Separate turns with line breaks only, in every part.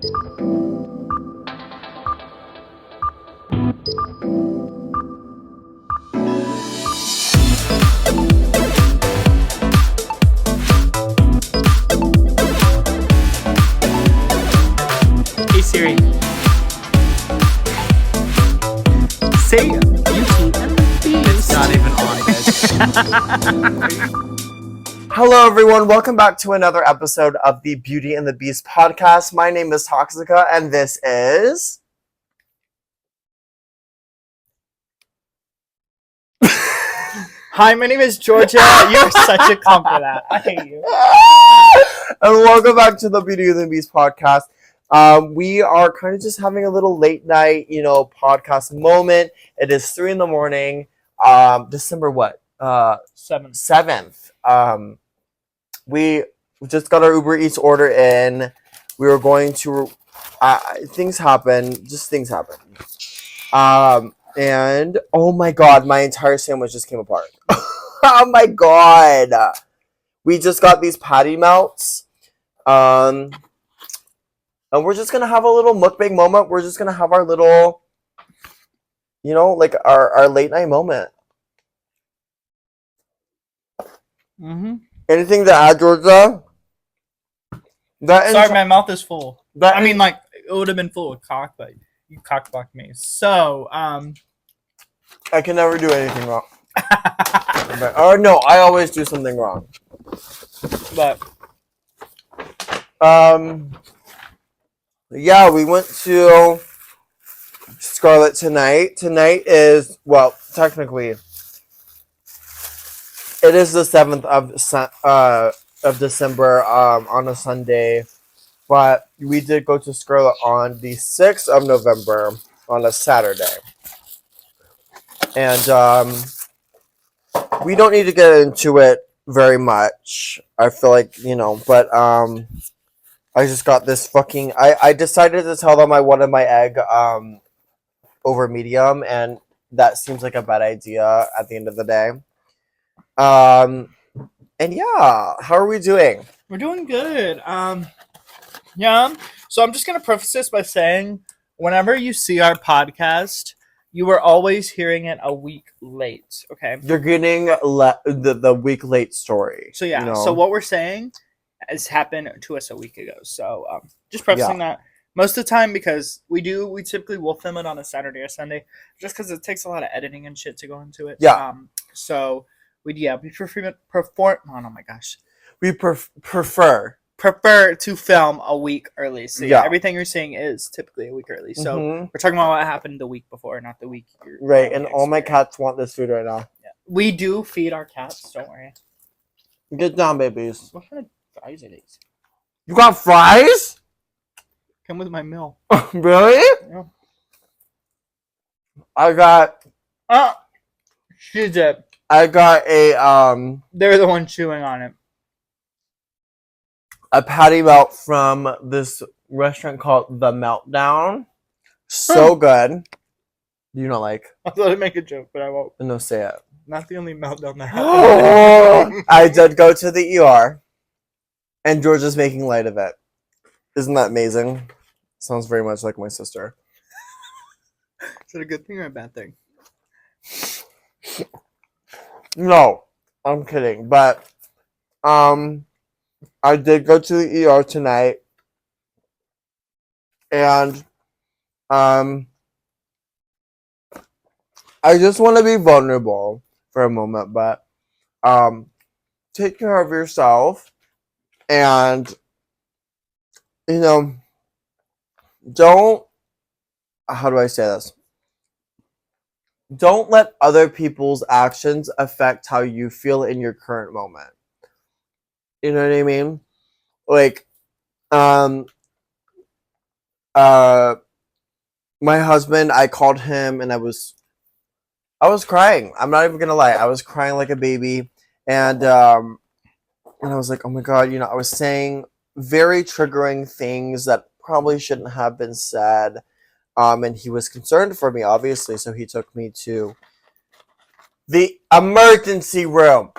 Hey Siri. Say Beauty and the Beast.
It's not even on this.
Hello, everyone. Welcome back to another episode of the Beauty and the Beast podcast. My name is Toxxxicaa, and this is...
Hi, my name is Georgia. You're such a cunt for that. I hate you.
And welcome back to the Beauty and the Beast podcast. We are kind of just having a little late night, podcast moment. It is 3 a.m. December what? 7th. We just got our Uber Eats order in. We were going to, things happen. And oh my god, my entire sandwich just came apart. Oh my god. We just got these patty melts. And we're just gonna have a little mukbang moment. We're just gonna have our little, our late night moment.
Mm-hmm.
Anything to add, Georgia?
Sorry, my mouth is full. It would have been full of cock, but you cock-blocked me. So,
I can never do anything wrong. Or no, I always do something wrong.
But,
yeah, we went to Scarlet tonight. Tonight is, well, technically, it is the 7th of December on a Sunday, but we did go to Scarlet on the 6th of November on a Saturday. And we don't need to get into it very much. I feel like, but I just got this fucking... I decided to tell them I wanted my egg over medium, and that seems like a bad idea at the end of the day. And yeah, how are we doing?
we're doing good. Yeah. So I'm just going to preface this by saying, whenever you see our podcast, you are always hearing it a week late, okay?
You're getting the week late story.
So yeah, so what we're saying has happened to us a week ago. So just prefacing that. Most of the time, because we typically will film it on a Saturday or Sunday, just because it takes a lot of editing and shit to go into it.
Yeah.
So we prefer to film a week early. So yeah, everything you're seeing is typically a week early. So we're talking about what happened the week before, not the week you're
right. And all my cats want this food right now.
Yeah. We do feed our cats. Don't worry.
Get down, babies.
What kind of fries are these?
You got fries?
Come with my meal.
Really?
Yeah.
I got.
She's it.
I got a
They're the one chewing on it.
A patty melt from this restaurant called The Meltdown. So good. You don't like?
I thought I'd make a joke, but I won't.
No, say it.
Not the only meltdown that happened.
I did go to the ER, and Georgia's making light of it. Isn't that amazing? Sounds very much like my sister.
Is it a good thing or a bad thing?
No, I'm kidding. But I did go to the ER tonight, and I just want to be vulnerable for a moment, but take care of yourself, and don't, how do I say this? Don't let other people's actions affect how you feel in your current moment. You know what I mean? Like, my husband, I called him and I was crying. I'm not even gonna lie. I was crying like a baby, and I was like, oh my god, I was saying very triggering things that probably shouldn't have been said. And he was concerned for me, obviously, so he took me to the emergency room.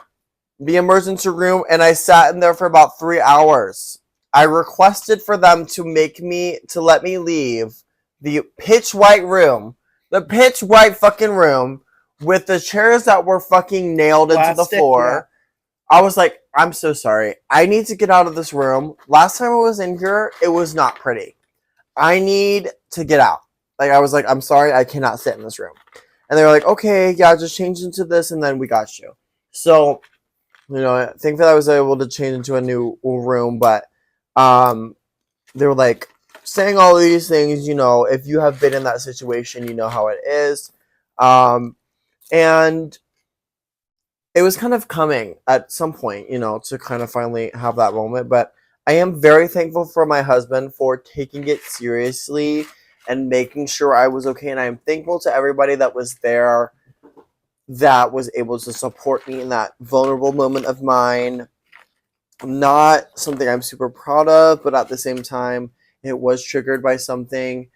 And I sat in there for about 3 hours. I requested for them to let me leave the pitch white room, the pitch white fucking room with the chairs that were fucking nailed into the floor. Yeah. I was like, I'm so sorry. I need to get out of this room. Last time I was in here, it was not pretty. I need to get out. Like, I was like, I'm sorry, I cannot sit in this room. And they were like, okay, yeah, just change into this, and then we got you. So, you know, thankfully I was able to change into a new room, but they were like saying all these things, you know, if you have been in that situation, you know how it is. And it was kind of coming at some point, you know, to kind of finally have that moment. But I am very thankful for my husband for taking it seriously and making sure I was okay. And I am thankful to everybody that was there that was able to support me in that vulnerable moment of mine. Not something I'm super proud of, but at the same time, it was triggered by something.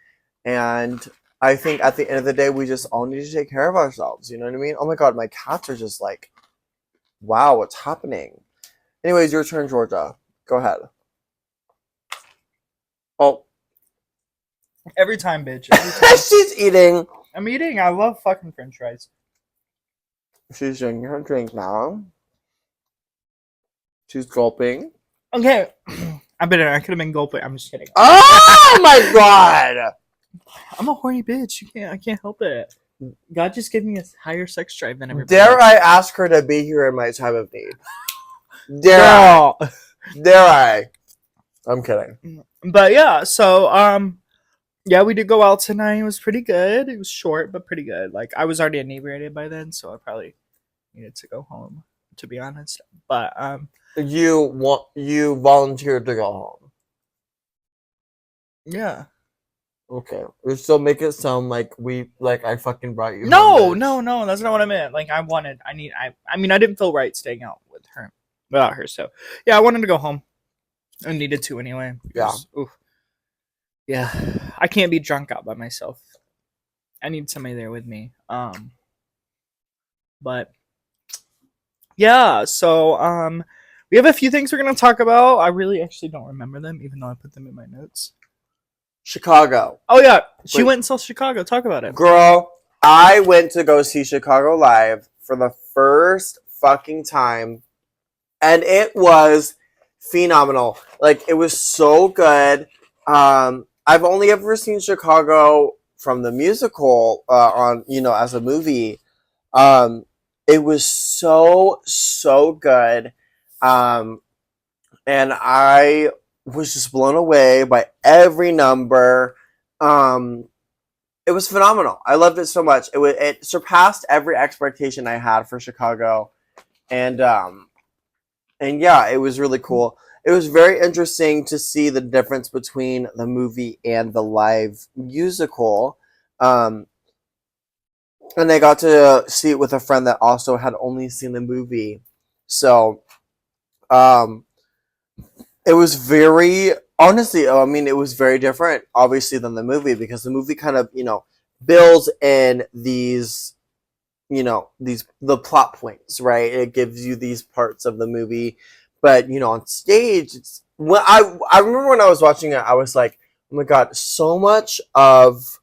And I think at the end of the day, we just all need to take care of ourselves. You know what I mean? Oh my God, my cats are just like, wow, what's happening? Anyways, your turn, Georgia. Go ahead. Oh.
Every time, bitch. Every time.
She's eating.
I'm eating. I love fucking french fries.
She's drinking her drink now. She's gulping.
Okay. I could have been gulping. I'm just kidding.
Oh my God.
I'm a horny bitch. I can't help it. God just gave me a higher sex drive than everybody.
Dare I ask her to be here in my time of need? Dare I? I'm kidding.
But yeah, so yeah, we did go out tonight. It was pretty good. It was short, but pretty good. Like, I was already inebriated by then, so I probably needed to go home, to be honest. But
you volunteered to go home.
Yeah.
Okay. We still make it sound like I fucking brought you
home. No, that's not what I meant. Like, I mean, I didn't feel right staying out without her, so yeah, I wanted to go home. I needed to anyway. Because, yeah, I can't be drunk out by myself. I need somebody there with me. But yeah, so we have a few things we're gonna talk about. I really actually don't remember them, even though I put them in my notes.
Chicago.
Oh yeah, she went and saw Chicago. Talk about it,
girl. I went to go see Chicago live for the first fucking time, and it was phenomenal. Like, it was so good. I've only ever seen Chicago from the musical on, you know, as a movie. It was so good. And I was just blown away by every number. It was phenomenal. I loved it so much. It surpassed every expectation I had for Chicago. And yeah, it was really cool. It was very interesting to see the difference between the movie and the live musical. And I got to see it with a friend that also had only seen the movie. So, it was very, honestly, I mean, it was very different, obviously, than the movie, because the movie kind of, you know, builds in these, you know, the plot points, right? It gives you these parts of the movie. But, you know, on stage, I remember when I was watching it, I was like, oh my God, so much of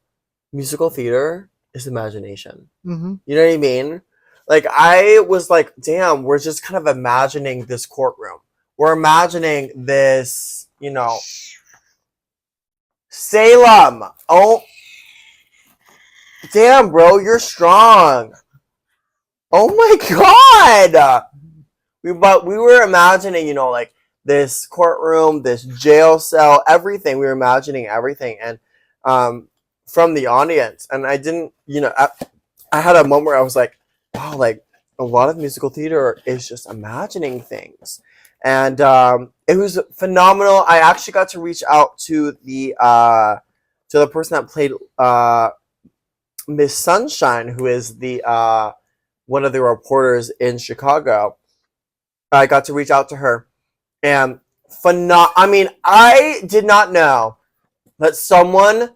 musical theater is imagination. Mm-hmm. You know what I mean? Like, I was like, damn, we're just kind of imagining this courtroom. We're imagining this, you know, Salem. Oh, damn, bro, you're strong. Oh my God. We were imagining, you know, like this courtroom, this jail cell, everything. We were imagining everything, and from the audience. And I didn't, you know, I had a moment where I was like, wow, like a lot of musical theater is just imagining things, and it was phenomenal. I actually got to reach out to the person that played Miss Sunshine, who is the one of the reporters in Chicago. I got to reach out to her, and I mean, I did not know that someone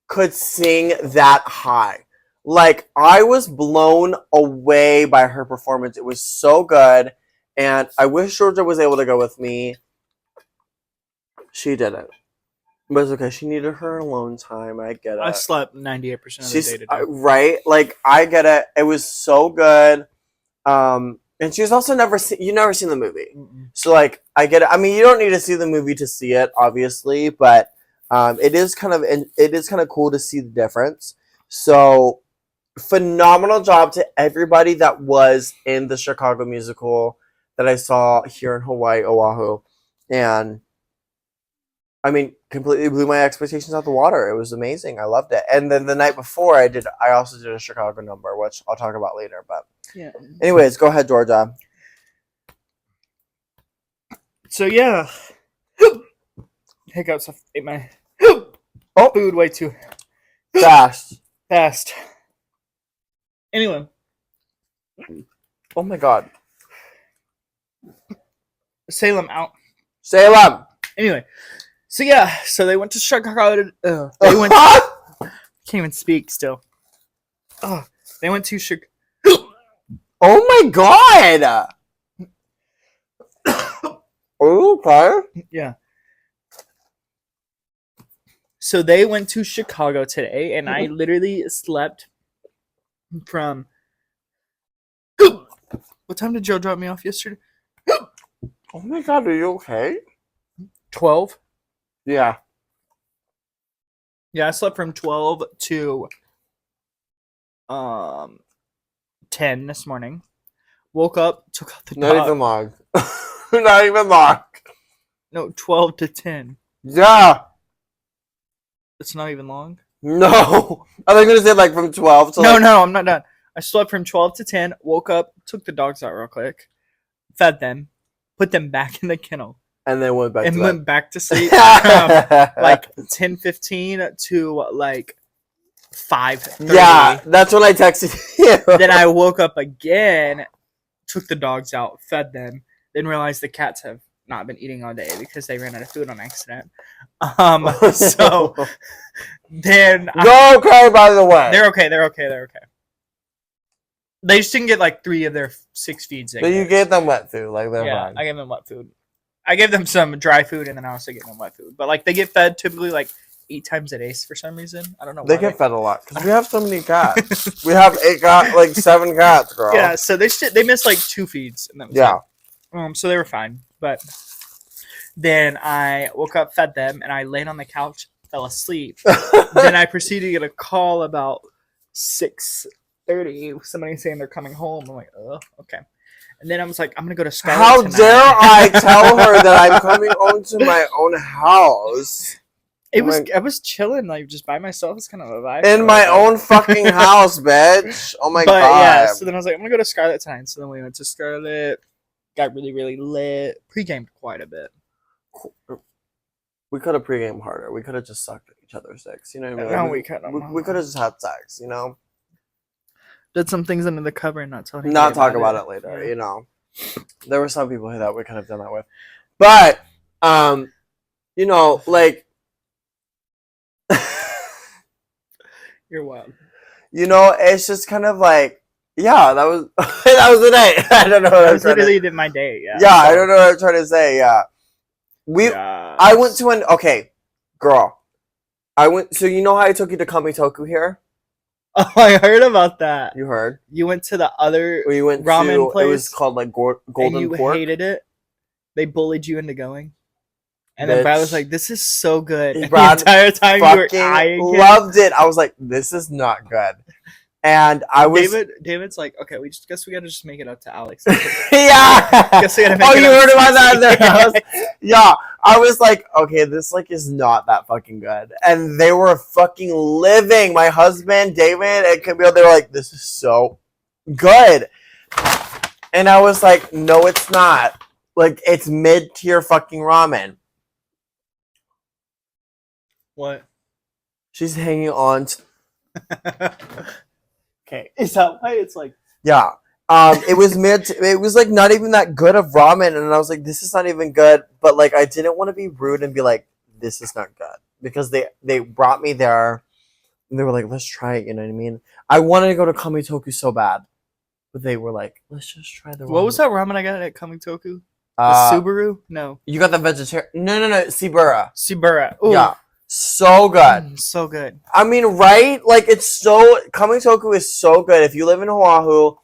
could sing that high. Like, I was blown away by her performance. It was so good, and I wish Georgia was able to go with me. She didn't. But it's okay. She needed her alone time. I get it.
I slept 98% of the day today.
Right? Like, I get it. It was so good. And she's also never seen... You never seen the movie.
Mm-mm.
So, like, I get it. I mean, you don't need to see the movie to see it, obviously. But it is kind of cool to see the difference. So, phenomenal job to everybody that was in the Chicago musical that I saw here in Hawaii, Oahu. And... I mean, completely blew my expectations out the water. It was amazing. I loved it. And then the night before, I also did a Chicago number, which I'll talk about later. But
yeah.
Anyways, go ahead, Georgia.
So yeah, hiccups. I ate my food way too
Fast.
Anyway.
Oh my God.
Salem out.
Salem.
Anyway. So yeah, so they went to Chicago. They went. Can't even speak still. They went to Chicago.
Oh my God. Okay.
Yeah. So they went to Chicago today, and I literally slept from. What time did Joe drop me off yesterday?
Oh my God, are you okay?
12.
Yeah.
Yeah, I slept from 12 to 10 this morning. Woke up, took out the
Not
dog.
even long. Not even long.
No, 12 to 10.
Yeah.
It's not even long.
No. I was going to say like from 12 to
No, I'm not done. I slept from 12 to 10, woke up, took the dogs out real quick, fed them, put them back in the kennel.
And then went back
to sleep from like 10:15 to like 5:30.
Yeah, that's when I texted you.
Then I woke up again, took the dogs out, fed them, then realized the cats have not been eating all day because they ran out of food on accident. So then
They're okay, by the way.
They're okay. They just didn't get like 3 of their 6 feeds.
So you gave them wet food, like they're fine.
I gave them wet food. I gave them some dry food, and then I also gave them wet food. But like they get fed typically like 8 times a day for some reason. I don't know.
They get fed a lot because we have so many cats. We have 7 cats, girl.
Yeah, so they missed like 2 feeds, and that was it. So they were fine. But then I woke up, fed them, and I laid on the couch, fell asleep. Then I proceeded to get a call about 6:30. Somebody saying they're coming home. I'm like, oh, okay. And then I was like, I'm gonna go to Scarlet
How
tonight.
dare I tell her that I'm coming home to my own house?
I was chilling, like just by myself. It's kind of a vibe.
In my own fucking house, bitch. Oh my God.
Yeah, so then I was like, I'm gonna go to Scarlet tonight. So then we went to Scarlet, got really, really lit, pre-gamed quite a bit.
We could have pre-gamed harder. We could have just sucked at each other's dicks. You know what I mean?
No, we couldn't.
We could have just had sex, you know?
Did some things under the cover and not telling.
Not talk about it later, you know. There were some people that we could have done that with, but you know, like,
you're wild.
You know, it's just kind of like, yeah, that was that was the day. I don't know. What
that was literally my day. Yeah.
Yeah, I don't know what I'm trying to say. Yeah, I went to girl. So you know how I took you to Kamitoku here?
Oh, I heard about that.
You heard?
You went to the other
ramen
place.
It was called like Golden
and you
Pork.
Hated it. They bullied you into going. And then Brad was like, "This is so good." And
Brad
the entire time you were eyeing
loved it. I was like, "This is not good." And I was
David's like, "Okay, we gotta just make it up to Alex."
Yeah.
Guess we gotta make
you heard about that in their house? Yeah. I was like, okay, this like is not that fucking good. And they were fucking living. My husband, David, and Camille, they were like, this is so good. And I was like, no, it's not. Like, it's mid-tier fucking ramen.
What?
She's hanging on to...
Okay. Is that why it's like...
Yeah. It was like not even that good of ramen, and I was like, this is not even good, but like I didn't want to be rude and be like, this is not good, because they brought me there and they were like, let's try it, you know what I mean? I wanted to go to Kamitoku so bad, but they were like, let's just try the ramen.
What was that ramen I got at Kamitoku? Subaru? No.
You got the vegetarian. No. Sibura.
Subura. Ooh.
Yeah. So good.
So good.
I mean, right? Like, it's so... Kamitoku is so good. If you live in Oahu,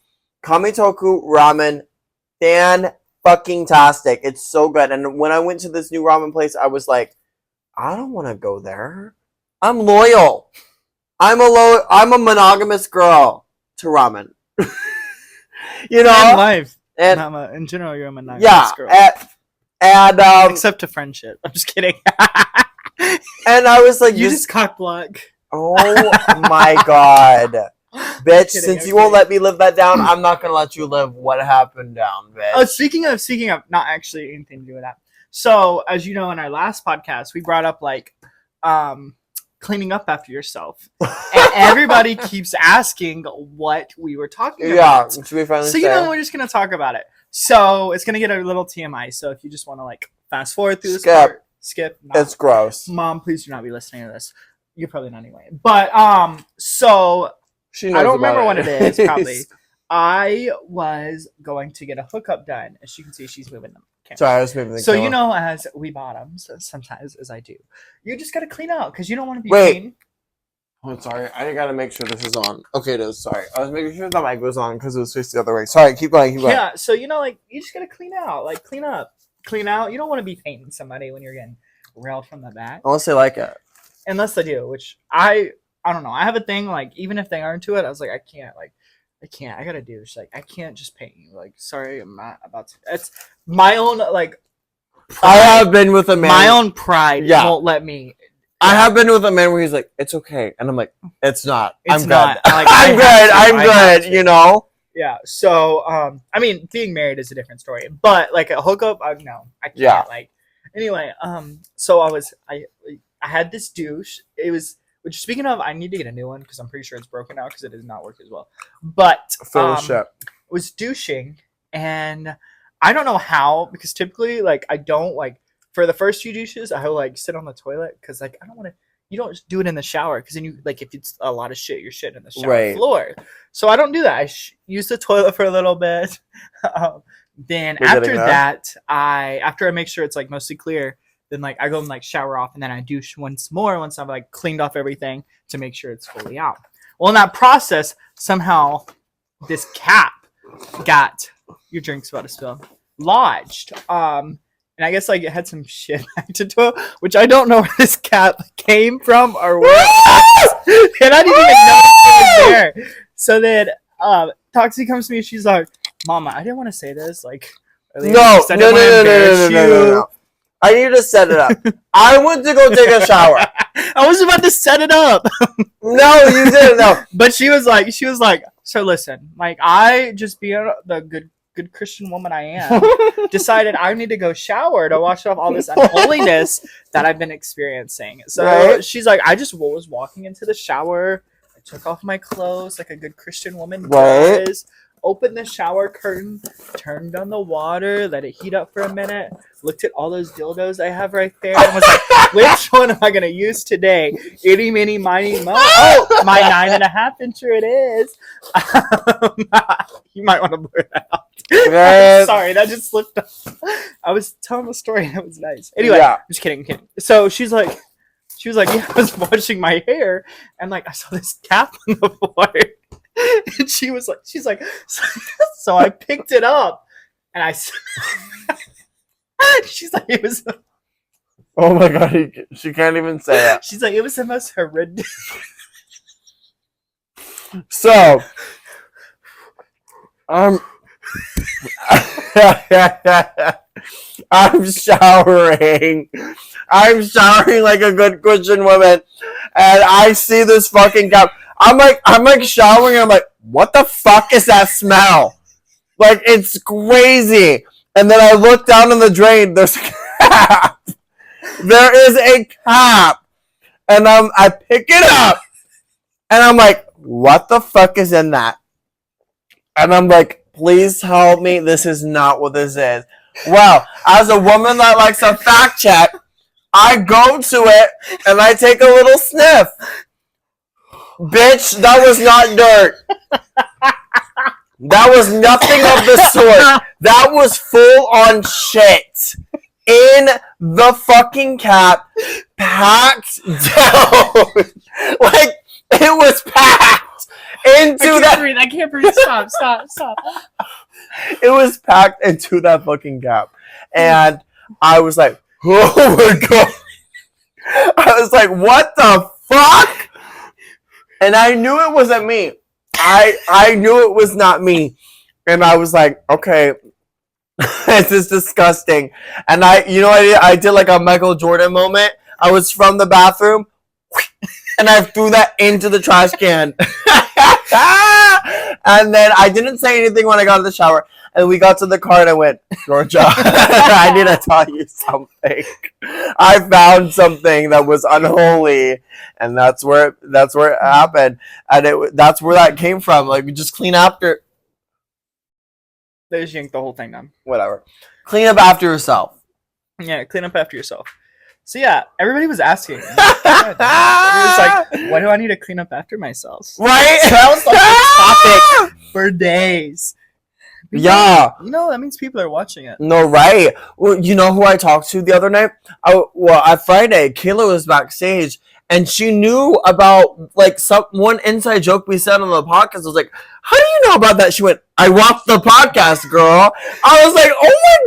Kamitoku ramen, fan-fucking-tastic. It's so good. And when I went to this new ramen place, I was like, I don't want to go there. I'm loyal. I'm a monogamous girl to ramen. You know?
And life. And in general, you're a monogamous girl.
And
except to friendship. I'm just kidding.
And I was like,
you just cock block.
Oh my god. Bitch, since you won't let me live that down, I'm not gonna let you live what happened down, bitch.
Oh, speaking of, not actually anything to do with that. So, as you know, in our last podcast, we brought up like cleaning up after yourself, and everybody keeps asking what we were talking about.
Yeah, should we finally
so you know, we're just gonna talk about it. So it's gonna get a little TMI. So if you just want to like fast forward through this part, skip.
It's gross.
Mom, please do not be listening to this. You're probably not anyway. But so I don't remember what it is. Probably I was going to get a hookup done. As you can see, she's moving them.
Sorry, I was moving the
So
camera.
you know, as we bottoms, sometimes as I do, you just gotta clean out because you don't want to be clean.
Oh, sorry. I gotta make sure this is on. Okay, it is. Sorry, I was making sure the mic was on because it was faced the other way. Sorry, keep going.
Yeah. So you know, like you just gotta clean out, like clean up, clean out. You don't want to be painting somebody when you're getting railed from the back,
unless they like it.
Unless they do, which I don't know. I have a thing like even if they aren't into it, I was like I can't. I gotta do. She's like, I can't just paint you. Like, sorry, I'm not about to. It's my own like. Pride.
I have been with a man.
My own pride won't let me.
I have been with a man where he's like, "It's okay," and I'm like, "It's not.
It's
I'm
not.
good.
Like,
I'm good. You know."
Yeah. So, I mean, being married is a different story, but like a hookup, no, I can't.
Yeah.
Like, anyway, so I had this douche. It was. Which, speaking of, I need to get a new one because I'm pretty sure it's broken now because it does not work as well. But was douching, and I don't know how because typically, like, I don't like for the first few douches, I will like sit on the toilet because like I don't want to. You don't just do it in the shower because then you like if it's a lot of shit, you're shitting in the shower floor. So I don't do that. I use the toilet for a little bit. Then after that, after I make sure it's like mostly clear. Then like I go and like shower off and then I douche once more once I've like cleaned off everything to make sure it's fully out. Well, in that process, somehow this cap got your drink's about to spill lodged. And I guess like it had some shit acted to it, which I don't know where this cap came from or where and I didn't even notice it was there. So then Toxie comes to me and she's like, Mama, I didn't want to say this like earlier.
No. I need to set it up. I went to go take a shower.
I was about to set it up.
No, you didn't. No.
But she was like, so listen, like I just being the good Christian woman I am, decided I need to go shower to wash off all this unholiness that I've been experiencing. So she's like, I just was walking into the shower. I took off my clothes like a good Christian woman does. Opened the shower curtain, turned on the water, let it heat up for a minute, looked at all those dildos I have right there, and was like, which one am I going to use today? Itty, mini, miny, mo. Oh, my 9.5 incher it is. You might want to blur that out. Sorry, that just slipped up. I was telling the story and it was nice. Anyway, I'm just kidding. So she was like, yeah, I was washing my hair, and like I saw this cap on the floor. And she's like, so I picked it up, and she's like, it was.
Oh my god, she can't even say it.
She's like, it was the most horrendous.
So, I'm showering. I'm showering like a good Christian woman, and I see this fucking cap. I'm like showering. And I'm like, what the fuck is that smell? Like it's crazy. And then I look down in the drain. There's a cap. There is a cap, and I pick it up, and I'm like, what the fuck is in that? And I'm like, please help me. This is not what this is. Well, as a woman that likes a fact check, I go to it and I take a little sniff. Bitch, that was not dirt. That was nothing of the sort. That was full on shit in the fucking cap, packed down. Like, it was packed into
I can't breathe. Stop.
It was packed into that fucking cap. And I was like, oh my god. I was like, what the fuck? And I knew it wasn't me. I knew it was not me. And I was like, okay, this is disgusting. And I did like a Michael Jordan moment. I was from the bathroom and I threw that into the trash can. And then I didn't say anything when I got in the shower. And we got to the car and I went, Georgia, I need to tell you something. I found something that was unholy, and that's where it happened. And that's where that came from. Like, we just clean after.
They just yanked the whole thing down.
Whatever. Clean up after yourself.
Yeah, clean up after yourself. So yeah, everybody was asking. It was like, why do I need to clean up after myself?
Right?
So that was like the topic for days.
Yeah.
You know, that means people are watching it.
No, right. Well, you know who I talked to the other night? At Friday, Kayla was backstage, and she knew about, like, one inside joke we said on the podcast. I was like, how do you know about that? She went, I watched the podcast, girl. I was like, oh my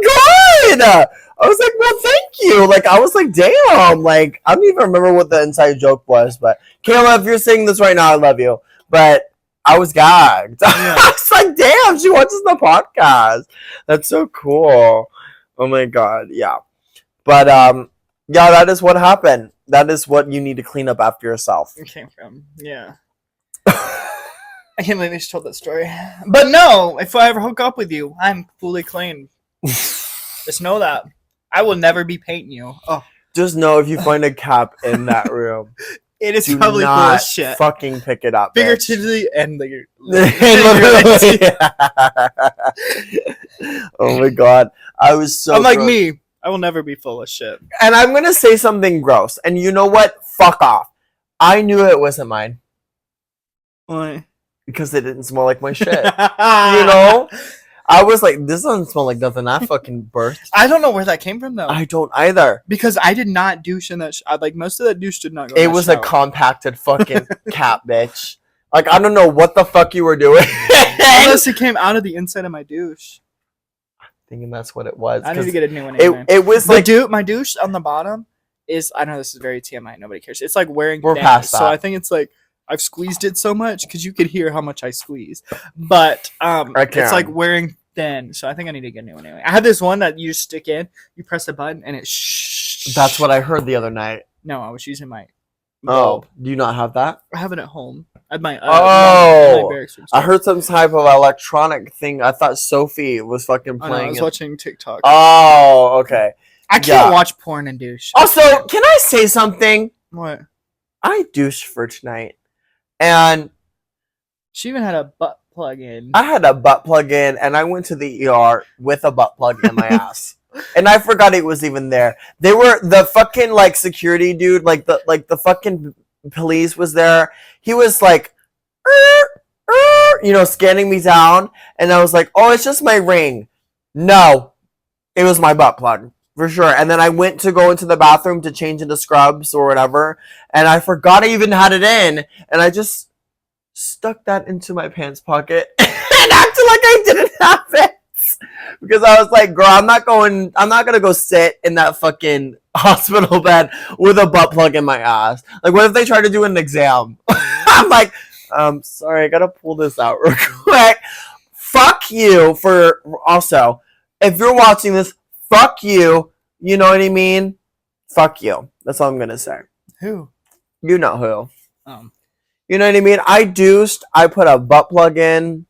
god. I was like, well, thank you. Like, I was like, damn. Like, I don't even remember what the inside joke was, but Kayla, if you're saying this right now, I love you. But I was gagged. Yeah. I was like, damn, she watches the podcast. That's so cool. Oh my god, yeah. But yeah, that is what happened. That is what you need to clean up after yourself.
It came from, yeah. I can't believe I just told that story. But no, if I ever hook up with you, I'm fully clean. Just know that. I will never be painting you. Oh.
Just know if you find a cap in that room.
It is probably full of shit.
Fucking pick it up.
Figuratively and literally.
Oh my god. I was so
unlike me, I will never be full of shit.
And I'm gonna say something gross. And you know what? Fuck off. I knew it wasn't mine.
Why?
Because it didn't smell like my shit. You know? I was like, this doesn't smell like nothing I fucking birthed.
I don't know where that came from, though.
I don't either.
Because I did not douche in that like, most of that douche did not go
in that was shower. A compacted fucking cap, bitch. Like, I don't know what the fuck you were doing.
Unless it came out of the inside of my douche.
I'm thinking that's what it was.
I need to get a new one anyway.
It was like...
my douche on the bottom is... I know this is very TMI. Nobody cares. It's like wearing
We're past that.
So I think it's like... I've squeezed it so much because you could hear how much I squeeze. But it's like wearing thin. So I think I need to get a new one anyway. I have this one that you just stick in, you press a button, and it
That's what I heard the other night.
No, I was using my
bulb. Do you not have that?
I have it at home. At my
I heard some type of electronic thing. I thought Sophie was fucking playing.
I was watching TikTok.
Oh, okay.
I can't watch porn and douche.
Also, can I say something?
What?
I douched for tonight. And
she even had a butt plug in.
I had a butt plug in, and I went to the ER with a butt plug in my ass. And I forgot it was even there. They were the fucking like security dude, like the fucking police was there. He was like, scanning me down, and I was like, oh, it's just my ring. No, it was my butt plug. For sure. And then I went to go into the bathroom to change into scrubs or whatever. And I forgot I even had it in. And I just stuck that into my pants pocket and acted like I didn't have it. Because I was like, girl, I'm not going to go sit in that fucking hospital bed with a butt plug in my ass. Like, what if they try to do an exam? I'm like, sorry, I got to pull this out real quick. Fuck you for also, if you're watching this, fuck you. You know what I mean? Fuck you. That's all I'm going to say.
Who?
You know who. You know what I mean? I douched. I put a butt plug in.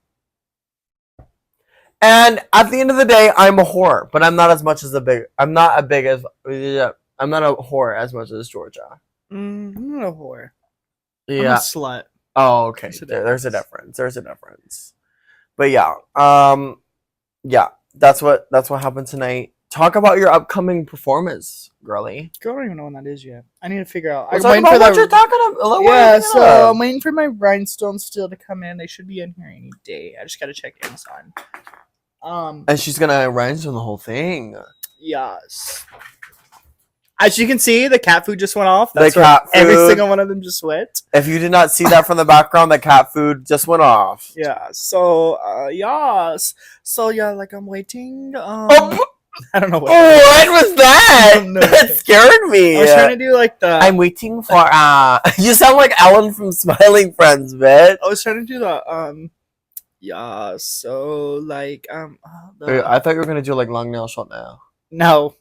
And at the end of the day, I'm a whore. But I'm not as much as I'm not a whore as much as Georgia.
I'm not a whore.
Yeah.
I'm a slut.
Oh, okay. There's a difference. But yeah. Yeah. That's what happened tonight. Talk about your upcoming performance, girly.
Girl, I don't even know when that is yet. I need to figure out.
I'm waiting for what you're talking about.
Yeah, so I'm waiting for my rhinestones still to come in. They should be in here any day. I just gotta check Amazon.
And she's gonna rhinestone the whole thing.
Yes. As you can see, the cat food just went off.
That's
Every single one of them just went.
If you did not see that from the background, the cat food just went off.
Yeah. So, yes. So yeah, like I'm waiting. I don't know what
was that.
No.
That scared me.
I was trying to do like the.
I'm waiting for. You sound like Ellen from Smiling Friends, bitch.
I was trying to do the. Yeah. So like
I thought you were gonna do like long nail, short nail.
No.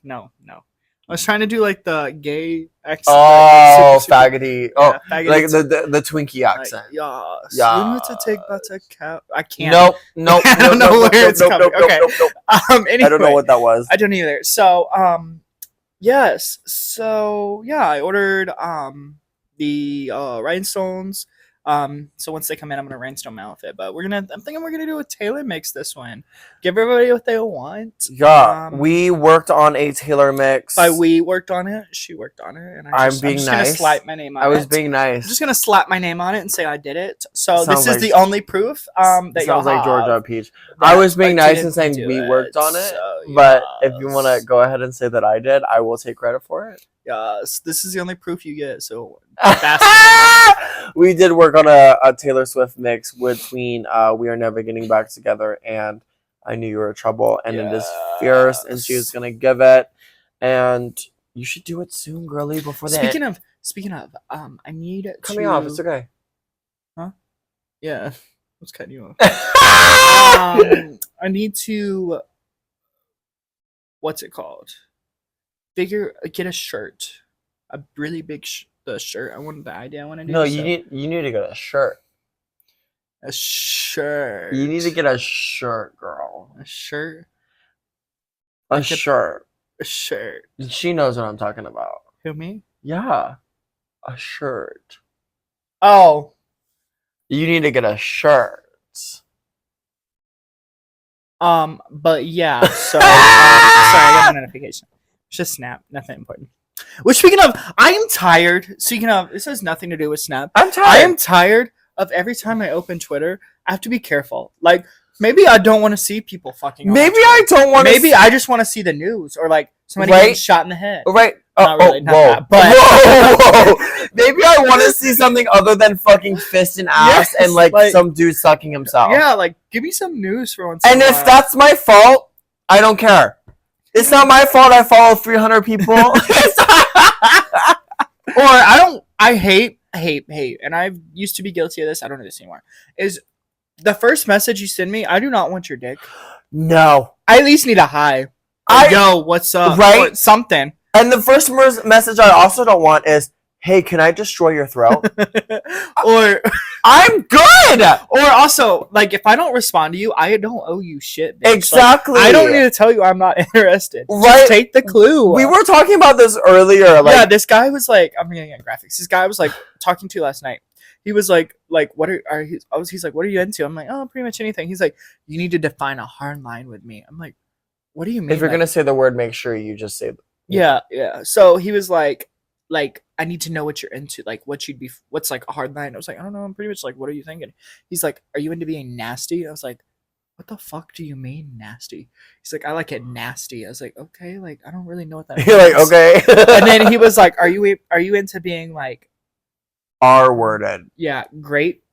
I was trying to do like the gay accent.
Oh,
super,
faggoty.
yeah,
faggoty. Like the Twinkie
like,
accent.
Yes.
Yes.
You need to take back a cat. I can't.
Nope.
I don't know where it's coming. Okay. Anyway,
I don't know what that was.
I don't either. So, yes. So yeah, I ordered the rhinestones. So once they come in, I'm gonna rhinestone my outfit. But I'm thinking we're gonna do a tailor mix this one. Give everybody what they want.
Yeah, we worked on a tailor mix.
We worked on it. She worked on it, and I'm just gonna slap my name on it.
I was being nice.
I'm just gonna slap my name on it and say I did it. So
Sounds
this is
like,
the only proof that
sounds like Georgia Peach.
that
I was being nice
didn't
and saying
do
we
it,
worked on it.
so,
But if you
yes.
want to go ahead and say that I did, I will take credit for it.
Yes, this is the only proof you get. So
we did work on a Taylor Swift mix between We Are Never Getting Back Together and I Knew You Were Trouble, and it is fierce, and she was gonna give it, and you should do it soon, girly, before that.
Speaking of, I need
coming off. It's okay.
Huh? Yeah, let's cut you off. I need to. What's it called? Get a shirt, a really big the shirt. I wanted the idea. I want to do.
No, you need to get a shirt.
A shirt.
You need to get a shirt, girl.
A shirt.
A shirt.
A shirt.
She knows what I'm talking about.
Who, me?
Yeah, a shirt.
Oh,
you need to get a shirt.
But yeah. So sorry, I got a notification. It's just Snap. Nothing important. Which, speaking of, I am tired. Speaking of, this has nothing to do with Snap.
I'm tired.
I am tired of every time I open Twitter, I have to be careful. Like, maybe I don't want to see people fucking.
Maybe I don't want.
Maybe I just want to see the news or like somebody getting shot in the head.
Right.
Not really. Not
whoa.
that, but
whoa. Maybe I want to see something other than fucking fist and ass and like some dude sucking himself.
Yeah, like give me some news for once.
And if that's my fault, I don't care. It's not my fault I follow 300 people.
Or I hate, and I used to be guilty of this, I don't do this anymore, is the first message you send me, I do not want your dick.
No.
I at least need a hi. Yo, what's up?
Right?
Or something.
And the first message I also don't want is, hey, can I destroy your throat?
Or
I'm good.
Or also, like, if I don't respond to you, I don't owe you shit, bitch.
Exactly.
Like, I don't need to tell you I'm not interested.
Right?
Just take the clue.
We were talking about this earlier. Like,
yeah, this guy was like, I'm gonna get graphics. This guy was like talking to last night. He was like, what he's like, what are you into? I'm like, oh, pretty much anything. He's like, you need to define a hard line with me. I'm like, what do you mean?
If you're gonna say the word, make sure you just say.
Yeah. So he was like, I need to know what you're into, like what's like a hard line. I was like, I don't know, I'm pretty much like, what are you thinking? He's like, are you into being nasty? I was like, what the fuck do you mean nasty? He's like, I like it nasty. I was like, okay, like I don't really know what that means.
You're like, okay.
And then he was like, are you into being like
R-worded? Yeah,
great.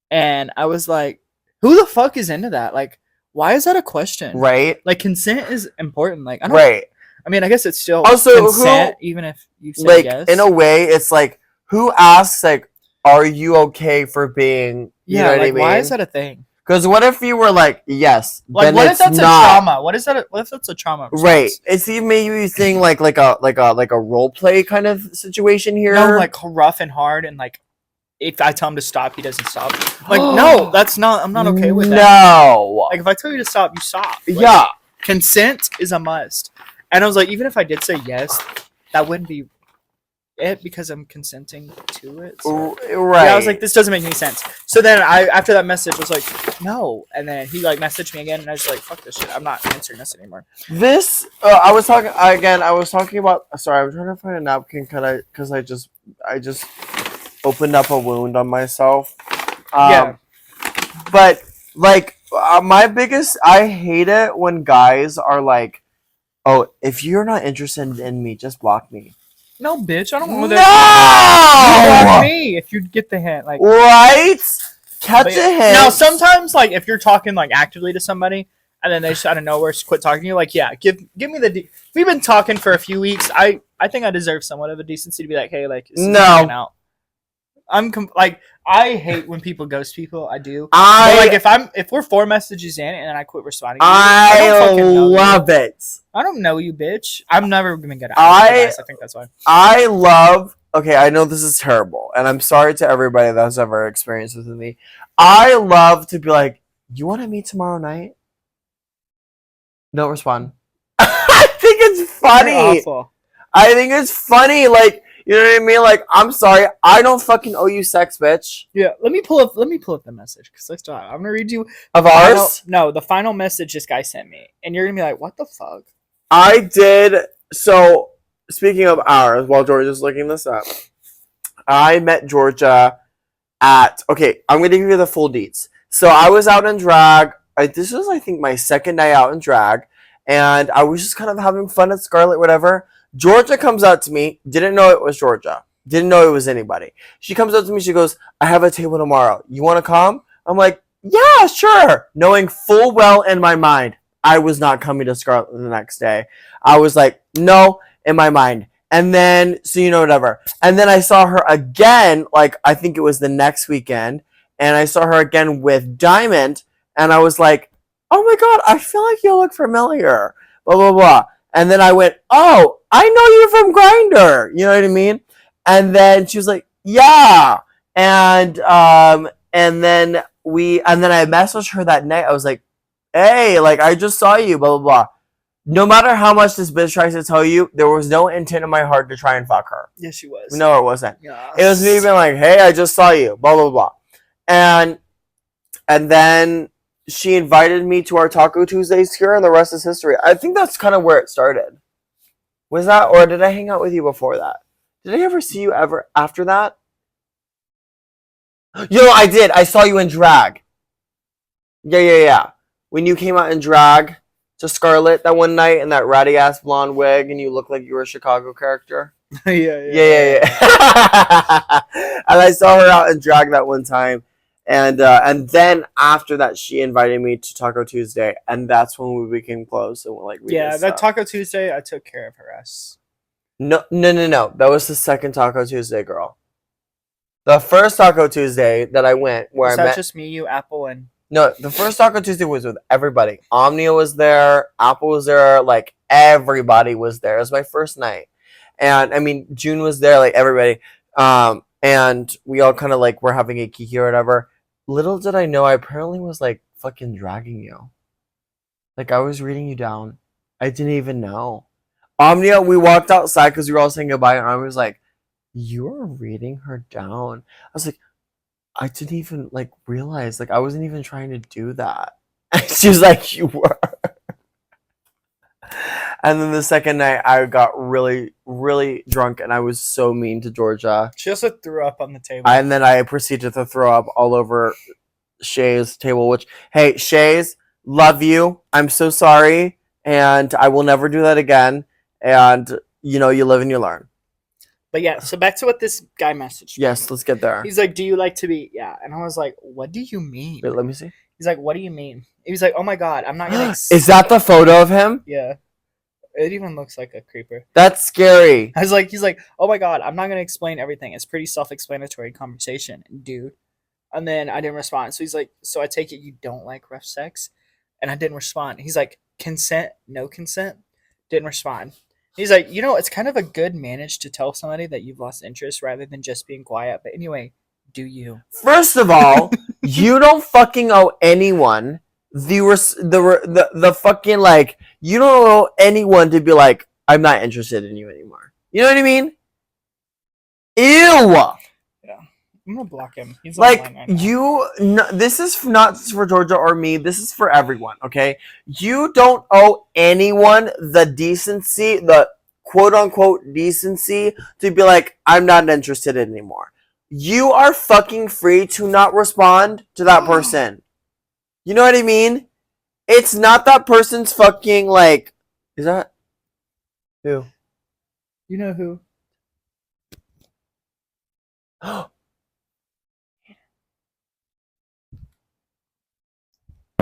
And I was like, who the fuck is into that? Like, why is that a question?
Right.
Like, consent is important. Like, I don't.
Right.
I mean, I guess it's still
also
consent, even if you say
like
yes.
In a way, it's like, who asks like, are you okay for being? You know what I mean?
Why is that a thing?
Because what if you were like, yes,
like
then
what
it's
if that's
not.
a trauma? What if that's a trauma? Response?
Right. It's even maybe saying like a role play kind of situation here.
No, like rough and hard, and like if I tell him to stop, he doesn't stop. Like no, that's not. I'm not okay with that.
No.
Like if I tell you to stop, you stop. Like,
yeah.
Consent is a must. And I was like, even if I did say yes, that wouldn't be it because I'm consenting to it. So.
Right.
Yeah, I was like, this doesn't make any sense. So then after that message, was like, no. And then he like messaged me again, and I was like, fuck this shit. I'm not answering this anymore.
This, I was talking about. Sorry, I'm trying to find a napkin because I just opened up a wound on myself.
Yeah.
But Like, I hate it when guys are like, oh, if you're not interested in me, just block me.
No, bitch, I don't know
No!
that. You block me if you get the hint. Like,
right? Catch a hint.
Now, sometimes, like, if you're talking, like, actively to somebody, and then they just out of nowhere quit talking to you, like, yeah, give me the... We've been talking for a few weeks. I think I deserve somewhat of a decency to be like, hey, like,
no.
Out. I hate when people ghost people. I do. But, like, if we're 4 messages in and then I quit responding to you,
I love it.
I don't know you, bitch. I'm never gonna get out of this. I think that's why.
I love... Okay, I know this is terrible, and I'm sorry to everybody that has ever experienced this with me. I love to be like, you want to meet tomorrow night? Don't respond. I think it's funny.
You're awful.
I think it's funny. Like, you know what I mean? Like, I'm sorry. I don't fucking owe you sex, bitch.
Yeah, let me pull up the message because I'm gonna read you
of ours.
The final message this guy sent me, and you're gonna be like, "What the fuck?"
I did. So, speaking of ours, while Georgia's looking this up, I met Georgia at. Okay, I'm gonna give you the full deets. So I was out in drag. This was, I think, my second night out in drag, and I was just kind of having fun at Scarlet, whatever. Georgia comes out to me. Didn't know it was Georgia. Didn't know it was anybody. She comes up to me. She goes, I have a table tomorrow. You want to come? I'm like, yeah, sure. Knowing full well in my mind, I was not coming to Scarlet the next day. I was like, no, in my mind. And then, so whatever. And then I saw her again, like, I think it was the next weekend. And I saw her again with Diamond. And I was like, oh my God, I feel like you look familiar. Blah, blah, blah. And then I went, oh, I know you from Grindr. You know what I mean? And then she was like, yeah. And then I messaged her that night. I was like, hey, like, I just saw you, blah, blah, blah. No matter how much this bitch tries to tell you, there was no intent in my heart to try and fuck her.
Yes, she was.
No, it wasn't.
Yes.
It was me being like, hey, I just saw you, blah, blah, blah. And then she invited me to our Taco Tuesdays here, and the rest is history. I think that's kind of where it started. Was that, or did I hang out with you before that? Did I ever see you ever after that? I did. I saw you in drag. Yeah. When you came out in drag to Scarlet that one night in that ratty ass blonde wig, and you looked like you were a Chicago character. Yeah. And I saw her out in drag that one time. And then after that, she invited me to Taco Tuesday, and that's when we became close. And
that Taco Tuesday, I took care of her ass.
No. That was the second Taco Tuesday, girl. The first Taco Tuesday that I went, where I met
just me, you, Apple, and
no. The first Taco Tuesday was with everybody. Omnia was there, Apple was there, like everybody was there. It was my first night, and I mean June was there, like everybody. And we all kind of like were having a kiki or whatever. Little did I know, I apparently was like fucking dragging you. Like I was reading you down. I didn't even know. Omnia, we walked outside because we were all saying goodbye, and I was like, you were reading her down. I was like, I didn't even like realize, like I wasn't even trying to do that. And she was like, you were. And then the second night, I got really, really drunk, and I was so mean to Georgia.
She also threw up on the table.
And then I proceeded to throw up all over Shay's table, which, hey, Shay's, love you. I'm so sorry, and I will never do that again. And, you live and you learn.
But yeah, so back to what this guy messaged me.
Yes, let's get there.
He's like, do you like to be... Yeah, and I was like, what do you mean?
Wait, let me see.
He's like, what do you mean? He was like, oh my God, I'm not going to...
Is that the photo of him?
Yeah. It even looks like a creeper.
That's scary.
He's like, oh my God, I'm not going to explain everything. It's pretty self-explanatory conversation, dude. And then I didn't respond. So he's like, so I take it you don't like rough sex? And I didn't respond. He's like, consent, no consent? Didn't respond. He's like, it's kind of a good manage to tell somebody that you've lost interest rather than just being quiet. But anyway, do you?
First of all, you don't fucking owe anyone the fucking, like, you don't owe anyone to be like, I'm not interested in you anymore. You know what I mean? Ew!
Yeah. I'm gonna block him. He's
like, this is not just for Georgia or me, this is for everyone, okay? You don't owe anyone the decency, the quote-unquote decency, to be like, I'm not interested anymore. You are fucking free to not respond to that person. You know what I mean? It's not that person's fucking like. Is that who?
You know who?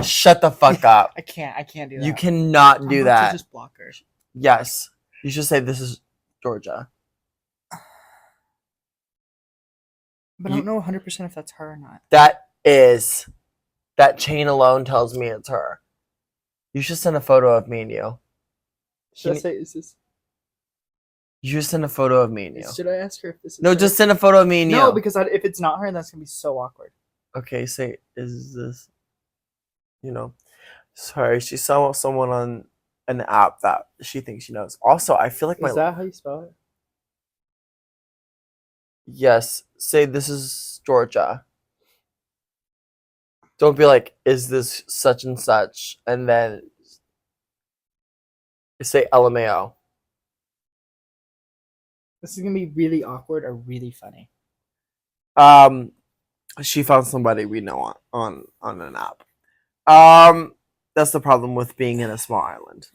Shut the fuck up.
I can't do that.
You cannot do
I'm about
that.
to just block her.
Yes. You should say this is Georgia.
But I don't know 100% if that's her or not.
That chain alone tells me it's her. You should send a photo of me and you.
Should I say, is this?
You should send a photo of me and you.
Should I ask her if this is
No,
her?
just send a photo of me and you.
No, because if it's not her, that's going to be so awkward.
Okay, say, is this, sorry, she saw someone on an app that she thinks she knows. Also, I feel like
Is that how you spell it?
Yes, say this is Georgia. Don't be like, is this such and such? And then say LMAO.
This is going to be really awkward or really funny.
She found somebody we know on an app. That's the problem with being in a small island.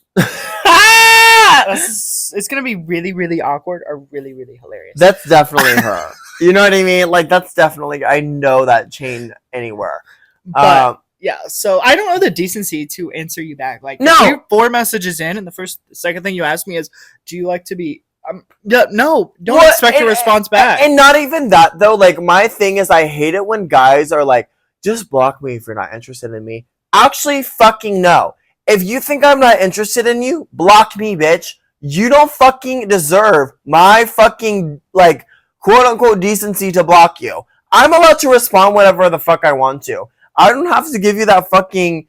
It's going to be really, really awkward or really, really hilarious.
That's definitely her. You know what I mean? Like, that's definitely, I know that chain anywhere.
But, yeah, so I don't know the decency to answer you back. Like,
no!
If you're 4 messages in, and the second thing you ask me is, do you like to be... no, don't expect a response back.
And not even that, though. Like, my thing is, I hate it when guys are like, just block me if you're not interested in me. Actually, fucking no. If you think I'm not interested in you, block me, bitch. You don't fucking deserve my fucking, like, quote-unquote decency to block you. I'm allowed to respond whenever the fuck I want to. I don't have to give you that fucking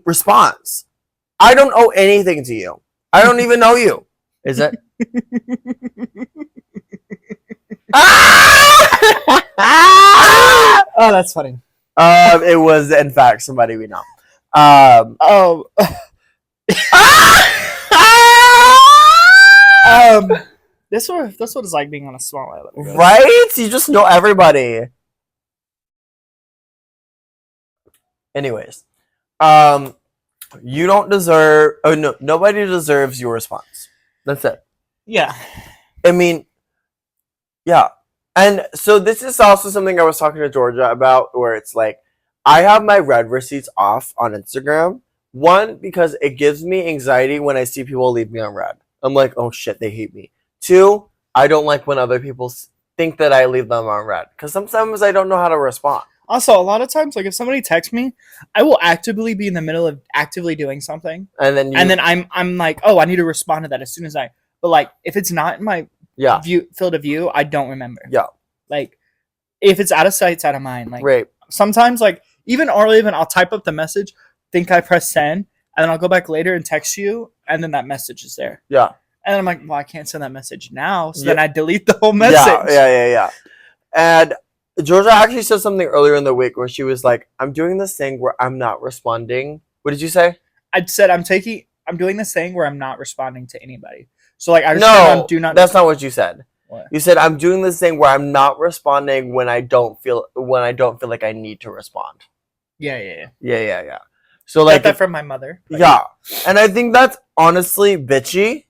response. I don't owe anything to you. I don't even know you. Is it?
Oh, that's funny.
It was, in fact, somebody we know.
That's what it's like being on a small island.
Right? You just know everybody. Anyways, you don't deserve. Oh no, nobody deserves your response. That's it.
Yeah.
I mean, yeah. And so this is also something I was talking to Georgia about, where it's like, I have my read receipts off on Instagram. One, because it gives me anxiety when I see people leave me on read. I'm like, oh shit, they hate me. Two, I don't like when other people think that I leave them on read, because sometimes I don't know how to respond.
Also, a lot of times, like, if somebody texts me, I will actively be in the middle of actively doing something, and then I'm like, oh, I need to respond to that as soon as but like, if it's not in my field of view, I don't remember.
Yeah.
Like, if it's out of sight, it's out of mind. Like,
right.
Sometimes, like, I'll type up the message, think I press send, and then I'll go back later and text you, and then that message is there.
Yeah.
And then I'm like, well, I can't send that message now, so then I delete the whole message.
Yeah. And Georgia actually said something earlier in the week where she was like, I'm doing this thing where I'm not responding. What did you say?
I said I'm doing this thing where I'm not responding to anybody. So like,
that's not what you said.
What?
You said I'm doing this thing where I'm not responding when I don't feel like I need to respond.
Yeah.
So like,
got that from my mother.
Yeah, and I think that's honestly bitchy,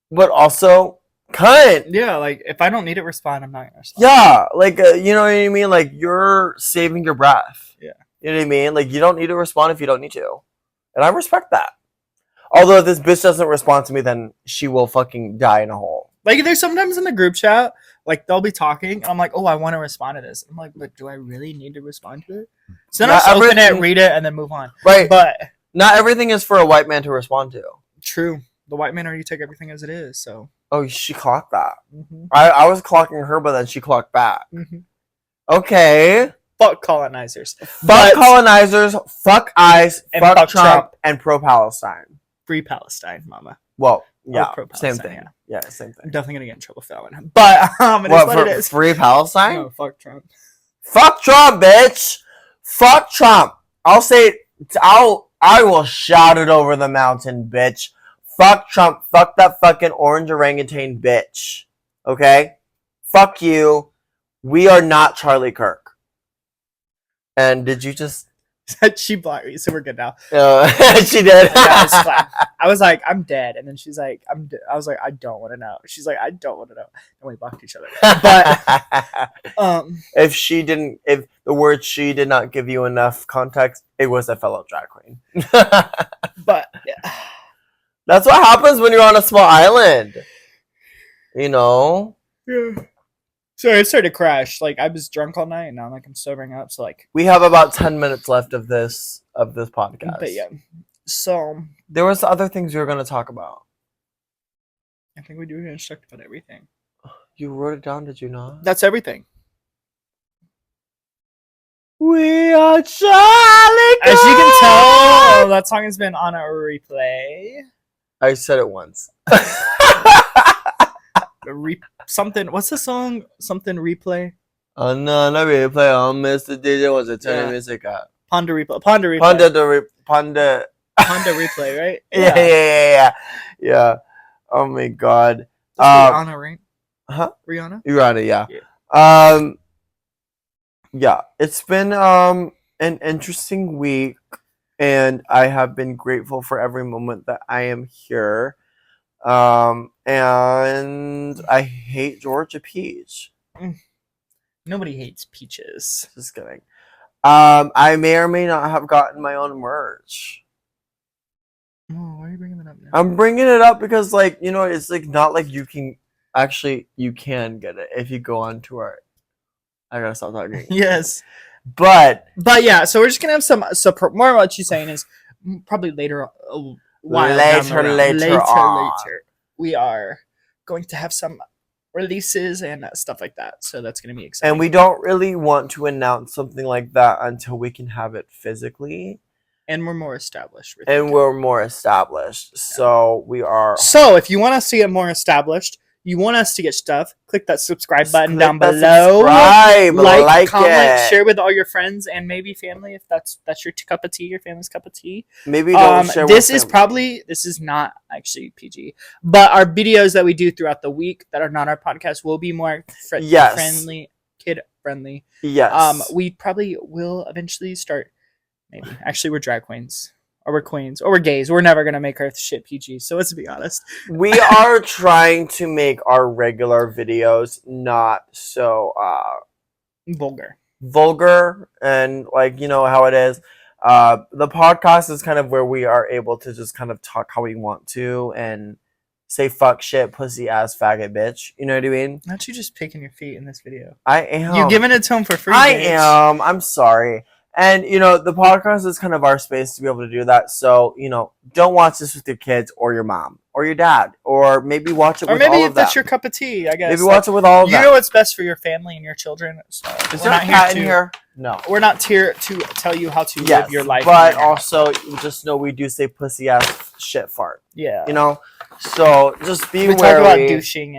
but also cunt.
Yeah, like, if I don't need to respond, I'm not gonna respond.
Yeah, like, you know what I mean? Like, you're saving your breath.
Yeah.
You know what I mean? Like, you don't need to respond if you don't need to. And I respect that. Although if this bitch doesn't respond to me, then she will fucking die in a hole.
Like, there's sometimes in the group chat, like, they'll be talking, and I'm like, oh, I want to respond to this. I'm like, but do I really need to respond to it? So then I just open it, read it, and then move on.
Right.
But
not everything is for a white man to respond to.
True. The white man already took everything as it is, so.
Oh, she clocked that.
Mm-hmm.
I was clocking her, but then she clocked back.
Mm-hmm.
Okay.
Fuck colonizers.
Fuck colonizers. Fuck ICE.
And
fuck Trump. And pro-Palestine.
Free Palestine, mama.
Well, yeah. Same thing. Yeah, same thing.
I'm definitely going to get in trouble for that one. But, it is what it is.
Free Palestine?
No, fuck Trump.
Fuck Trump, bitch. Fuck Trump. I'll say it. I will shout it over the mountain, bitch. Fuck Trump. Fuck that fucking orange orangutan bitch. Okay? Fuck you. We are not Charlie Kirk. And did you just?
She blocked me, so we're good now.
She did.
Yeah, it's fine. I was like, I'm dead, and then she's like, I was like, I don't want to know. She's like, I don't want to know, and we blocked each other. But
if the word "she" did not give you enough context, it was a fellow drag queen.
But yeah.
That's what happens when you're on a small island. You know.
Yeah. So it started to crash. Like I was drunk all night, and now I'm sobering up. So like
we have about 10 minutes left of this podcast.
But yeah, so
there was other things we were going to talk about.
I think we do instruct about everything.
You wrote it down, did you not?
That's everything.
We are Charlie.
As you can tell, that song has been on a replay.
I said it once.
Something. What's the song? Something replay.
Oh no, not replay. On Mr. DJ was a turning music out.
Ponder replay. Ponder replay.
Ponder
replay. Right?
Yeah. Oh my god.
Rihanna, right?
Huh?
Rihanna,
yeah. Yeah. It's been an interesting week, and I have been grateful for every moment that I am here. And I hate Georgia Peach.
Nobody hates peaches.
Just kidding. I may or may not have gotten my own merch.
Oh, why are you bringing it up now?
I'm bringing it up because, like, you know, it's like not like you can get it if you go on to our. I gotta stop talking.
Yes,
but
yeah. So we're just gonna have some support. More what she's saying is probably later. Later. We are going to have some releases and stuff like that. So that's going to be exciting.
And we don't really want to announce something like that until we can have it physically.
And we're more established.
So we are.
So if you want us to get more established, you want us to get stuff, click that subscribe button down below. Like, comment, share with all your friends and maybe family if that's your cup of tea, your family's cup of tea.
Maybe don't share
this is not actually PG, but our videos that we do throughout the week that are not our podcast will be more friendly, kid friendly.
Yes.
We probably will eventually start. Maybe actually we're drag queens. Or we're queens, or we're gays. We're never gonna make our shit PG. So let's be honest.
We are trying to make our regular videos not so vulgar, and like you know how it is. The podcast is kind of where we are able to just kind of talk how we want to and say fuck, shit, pussy, ass, faggot, bitch. You know what I mean?
Not you just picking your feet in this video.
I am.
You're giving it to him for free.
I am. I'm sorry. And, you know, the podcast is kind of our space to be able to do that. So, you know, don't watch this with your kids or your mom or your dad. Or maybe watch it with all of them. Or maybe if
that's your cup of tea, I guess.
Maybe watch it with all of them.
You know what's best for your family and your children. So
is there a cat in here? No.
We're not here to tell you how to live your life.
But also, just know we do say pussy ass shit fart.
Yeah.
You know? So, just be wary.
We talk about douching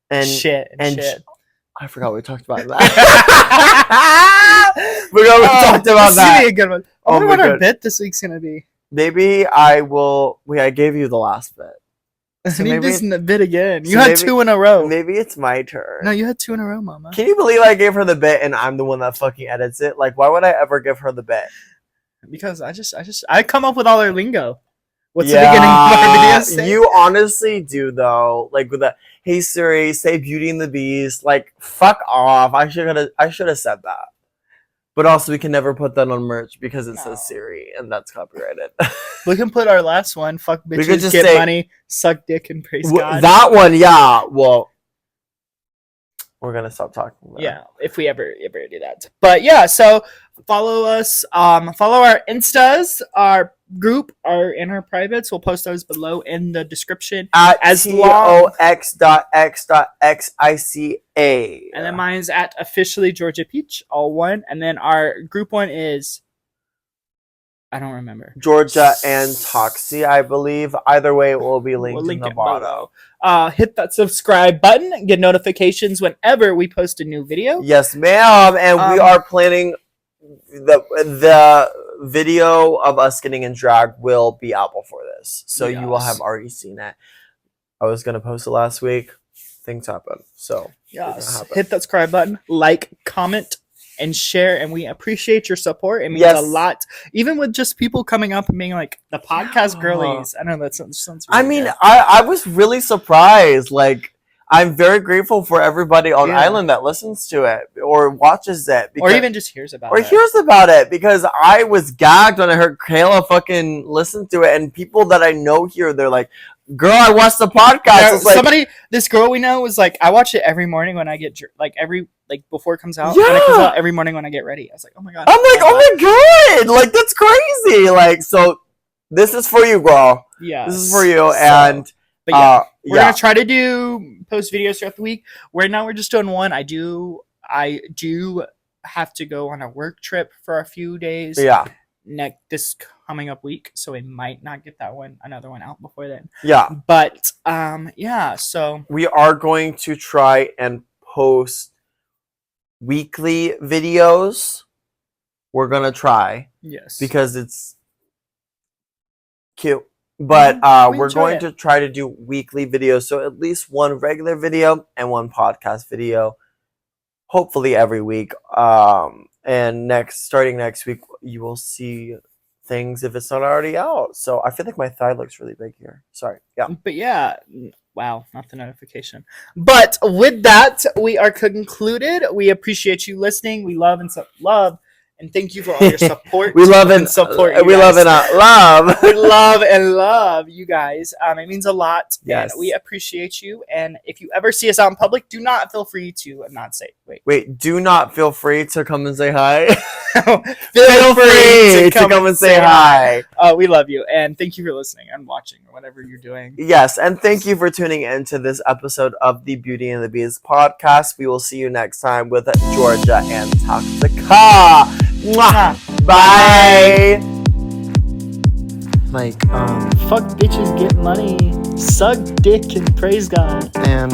and shit and shit.
I forgot we talked about that. We talked about that.
This is gonna be a good one. I wonder what our bit this week's gonna be.
Maybe I will. Wait, I gave you the last bit.
So I need this bit again. You had 2 in a row.
Maybe it's my turn.
No, you had 2 in a row, Mama.
Can you believe I gave her the bit and I'm the one that fucking edits it? Like, why would I ever give her the bit?
Because I come up with all our lingo. What's the beginning of our videos?
You honestly do though. Like with the hey Siri, say Beauty and the Beast. Like fuck off. I should have said that. But also we can never put that on merch because it says Siri and that's copyrighted.
We can put our last one. Fuck bitches, get money, suck dick, and praise God.
That one, yeah. Well, we're gonna stop talking about
yeah, if we ever do that. But yeah, so follow us. Follow our Instas, our group, our privates. We'll post those below in the description.
At tox.x.xica.
And then mine's at officiallygeorgiapeach, all one. And then our group one is I don't remember.
Georgia and Toxie, I believe. Either way, it will be linked in the bottom.
Hit that subscribe button. Get notifications whenever we post a new video.
Yes, ma'am. And we are planning the video of us getting in drag will be out before this. So you will have already seen it. I was going to post it last week. Things happen. So
yes. Hit that subscribe button. Like, comment, and share, and we appreciate your support. It means a lot, even with just people coming up and being like the podcast girlies. I know that sounds really
I mean,
good.
I was really surprised. Like, I'm very grateful for everybody on Island that listens to it or watches it.
Or even just hears about it.
Or hears about it, because I was gagged when I heard Kayla fucking listen to it. And people that I know here, they're like, girl, I watched the podcast.
Yeah, this girl we know was like, I watch it every morning when I get, before it comes out. Yeah. And it comes out every morning when I get ready. I was like, oh my God.
I'm like, oh my God. Like, that's crazy. Like, so this is for you, girl.
Yeah.
This is for you. And...
But yeah, we're gonna try to post videos throughout the week. Right now we're just doing one. I do have to go on a work trip for a few days.
Yeah.
This coming up week, so we might not get another one out before then.
Yeah.
But so
we are going to try and post weekly videos. We're gonna try.
Yes.
Because it's cute. But we're going to try to do weekly videos, so at least one regular video and one podcast video, hopefully every week. And starting next week, you will see things if it's not already out. So I feel like my thigh looks really big here. Sorry. Yeah.
But yeah, wow, not the notification. But with that, we are concluded. We appreciate you listening. We love and thank you for all your support.
We love and support. We love and love.
We love and love you guys. It means a lot.
Yes.
And we appreciate you. And if you ever see us out in public, do not feel free to not say.
Wait. Do not feel free to come and say hi.
feel free to come and say hi.
hi.
We love you, and thank you for listening and watching or whatever you're doing.
Yes, and thank you for tuning in to this episode of the Beauty and the Beast podcast. We will see you next time with Georgia and toxxxicaa. Mwah. Bye. Like,
fuck bitches, get money, suck dick, and praise God.
And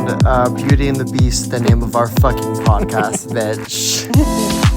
Beauty and the Beast, the name of our fucking podcast, bitch.